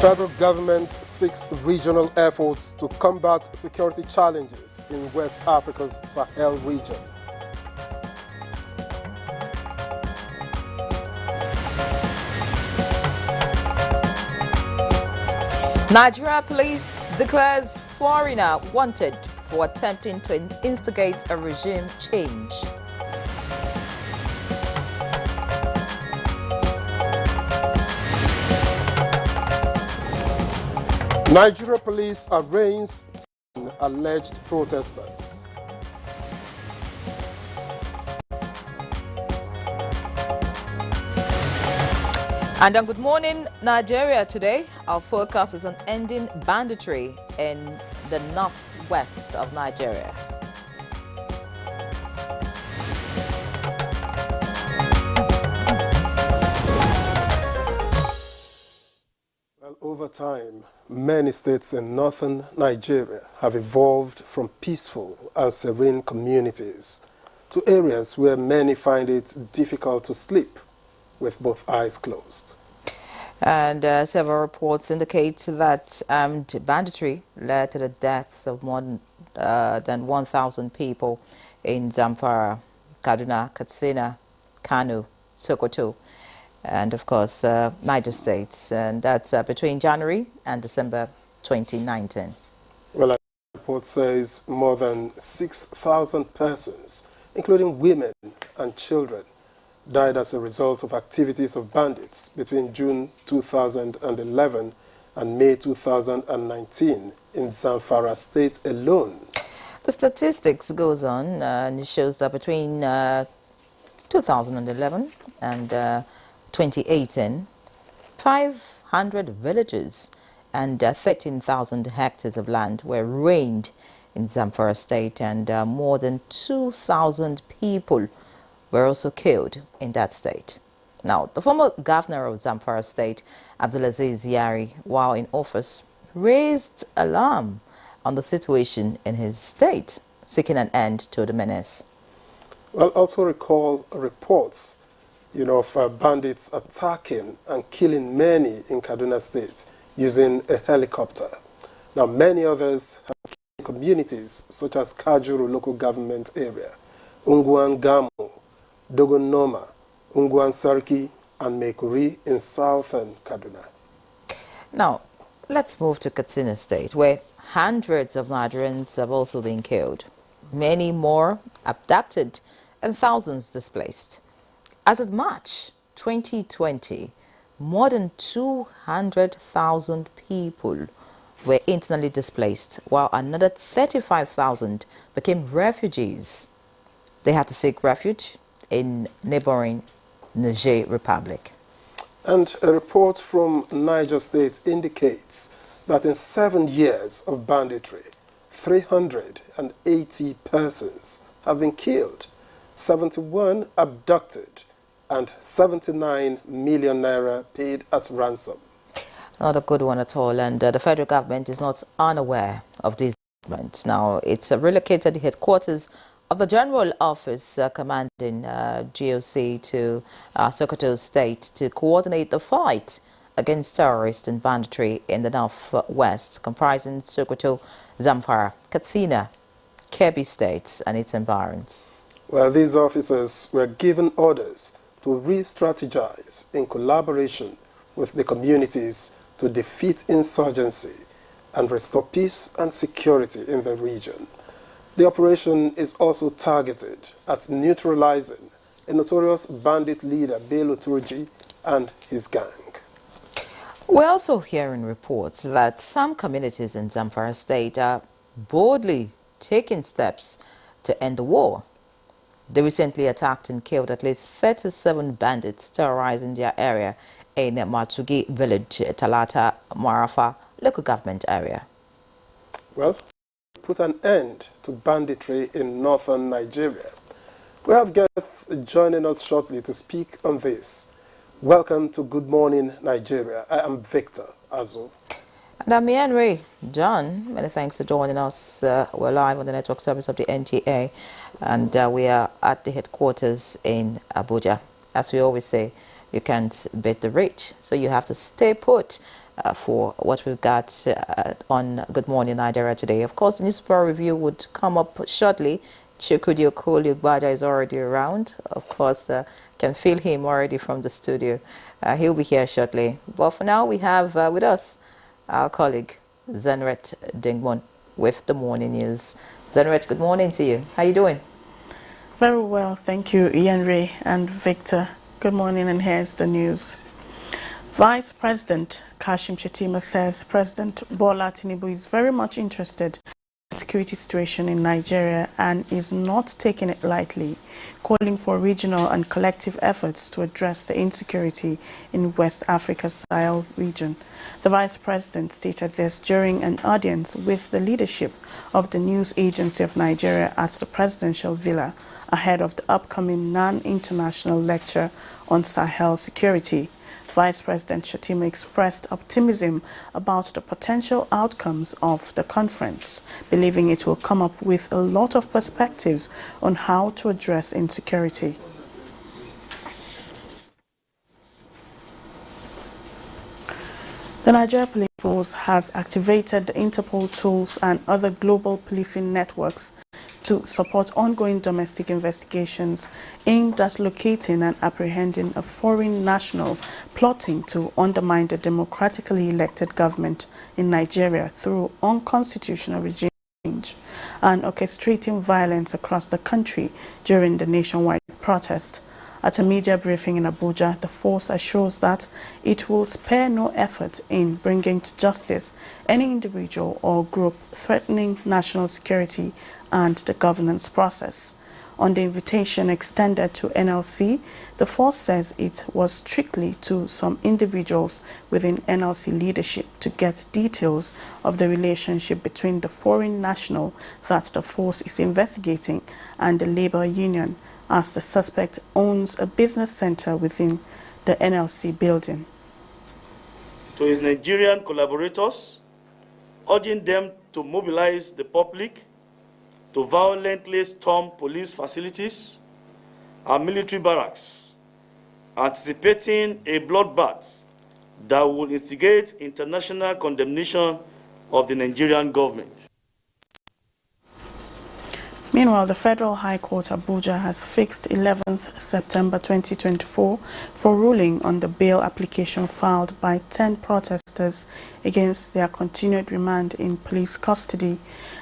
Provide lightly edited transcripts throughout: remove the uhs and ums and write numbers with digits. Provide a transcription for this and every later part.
Federal government seeks regional efforts to combat security challenges in West Africa's Sahel region. Nigeria police declares foreigner wanted for attempting to instigate a regime change. Nigeria police arraigns alleged protesters. And on Good Morning Nigeria today, our focus is on ending banditry in the northwest of Nigeria. Well, over time, many states in northern Nigeria have evolved from peaceful and serene communities to areas where many find it difficult to sleep with both eyes closed. And several reports indicate that armed banditry led to the deaths of more than 1,000 people in Zamfara, Kaduna, Katsina, Kano, Sokoto, and of course Niger States, and that's between January and December 2019. Well, a report says more than 6,000 persons, including women and children, died as a result of activities of bandits between June 2011 and May 2019 in Zamfara State alone. The statistics goes on and it shows that between 2011 and 2018, 500 villages and 13,000 hectares of land were raided in Zamfara State, and more than 2,000 people were also killed in that state. Now, the former governor of Zamfara State, Abdulaziz Yari, while in office, raised alarm on the situation in his state, seeking an end to the menace. Well, also recall reports, of bandits attacking and killing many in Kaduna State using a helicopter. Now, many others have killed communities such as Kajuru local government area, Ungwan Gamu, Dogonoma, Ungwan Sarki, and Mekuri in southern Kaduna. Now, let's move to Katsina State, where hundreds of Nigerians have also been killed, many more abducted, and thousands displaced. As of March 2020, more than 200,000 people were internally displaced, while another 35,000 became refugees. They had to seek refuge in neighboring Niger Republic. And a report from Niger State indicates that in 7 years of banditry, 380 persons have been killed, 71 abducted, and 79 million naira paid as ransom. Not a good one at all, and the federal government is not unaware of these developments. Now, it's relocated the headquarters of the General Office commanding GOC to Sokoto State to coordinate the fight against terrorists and banditry in the northwest, comprising Sokoto, Zamfara, Katsina, Kebbi states and its environs. Well, these officers were given orders to re-strategize in collaboration with the communities to defeat insurgency and restore peace and security in the region. The operation is also targeted at neutralizing a notorious bandit leader, Bello Turji, and his gang. We're also hearing reports that some communities in Zamfara State are boldly taking steps to end the war. They recently attacked and killed at least 37 bandits terrorizing their area in Matugi village, Talata Marafa local government area. Well, put an end to banditry in northern Nigeria. We have guests joining us shortly to speak on this. Welcome to Good Morning Nigeria. I am Victor Azu. And I'm Henry John. Many thanks for joining us. We're live on the network service of the NTA, and we are at the headquarters in Abuja. As we always say, you can't beat the rich, so you have to stay put for what we've got on Good Morning Nigeria today. Of course, the newspaper review would come up shortly. Chukwudi Okoli is already around. Of course, can feel him already from the studio. He'll be here shortly. But for now, we have with us our colleague, Zenret Dingwon, with the morning news. Zenret, good morning to you. How you doing? Very well, thank you, Ian Ray and Victor. Good morning, and here's the news. Vice President Kashim Shettima says President Bola Tinubu is very much interested in the security situation in Nigeria and is not taking it lightly, calling for regional and collective efforts to address the insecurity in West Africa's Sahel region. The Vice President stated this during an audience with the leadership of the News Agency of Nigeria at the Presidential Villa ahead of the upcoming non-international lecture on Sahel security. Vice President Shettima expressed optimism about the potential outcomes of the conference, believing it will come up with a lot of perspectives on how to address insecurity. The Nigeria Police Force has activated the Interpol tools and other global policing networks to support ongoing domestic investigations aimed at locating and apprehending a foreign national plotting to undermine the democratically elected government in Nigeria through unconstitutional regime change and orchestrating violence across the country during the nationwide protest. At a media briefing in Abuja, the force assures that it will spare no effort in bringing to justice any individual or group threatening national security and the governance process. On the invitation extended to NLC, the force says it was strictly to some individuals within NLC leadership to get details of the relationship between the foreign national that the force is investigating and the labor union, as the suspect owns a business center within the NLC building. To his Nigerian collaborators, urging them to mobilize the public to violently storm police facilities and military barracks, anticipating a bloodbath that will instigate international condemnation of the Nigerian government. Meanwhile, the Federal High Court Abuja has fixed 11th September 2024 for ruling on the bail application filed by 10 protesters against their continued remand in police custody.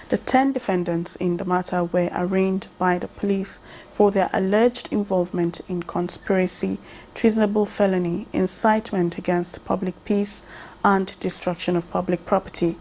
The 10 defendants in the matter were arraigned by the police for their alleged involvement in conspiracy, treasonable felony, incitement against public peace, and destruction of public property.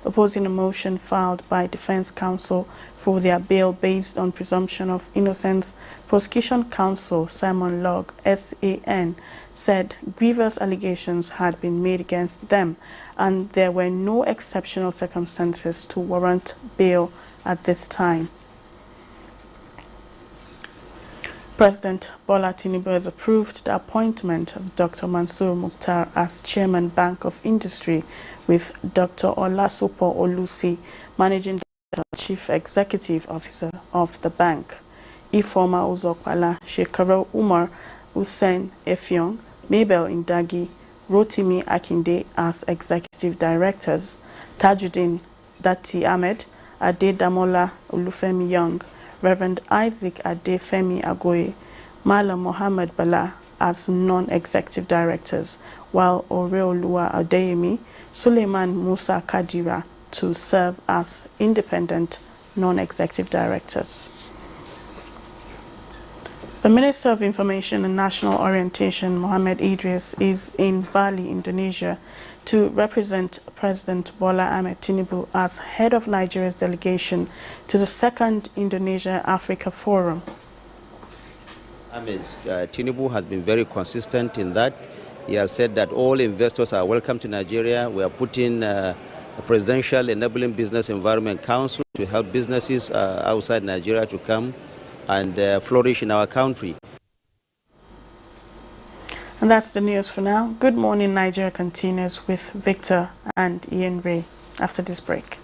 Opposing a motion filed by defense counsel for their bail based on presumption of innocence, prosecution counsel Simon Logg, SAN, said grievous allegations had been made against them and there were no exceptional circumstances to warrant bail at this time. President Bola Tinubu has approved the appointment of Dr. Mansour Mukhtar as Chairman Bank of Industry, with Dr. Olasupo Olusi, Managing Director and Chief Executive Officer of the bank. Ifeoma Uzokwala, Shekaro Umar, Hussein Effiong, Mabel Indagi, Rotimi Akinde as Executive Directors, Tajuddin Dati Ahmed, Ade Damola Olufemi Young, Reverend Isaac Adefemi Agoye, Malam Mohammed Bala as non-executive directors, while Oreoluwa Adeyemi, Suleiman Musa Kadira to serve as independent non-executive directors. The Minister of Information and National Orientation, Mohammed Idris, is in Bali, Indonesia, to represent President Bola Ahmed Tinubu as head of Nigeria's delegation to the second Indonesia-Africa Forum. Tinubu has been very consistent in that. He has said that all investors are welcome to Nigeria. We are putting a Presidential Enabling Business Environment Council to help businesses outside Nigeria to come and flourish in our country. And that's the news for now. Good Morning Nigeria continues with Victor and Ian Ray after this break.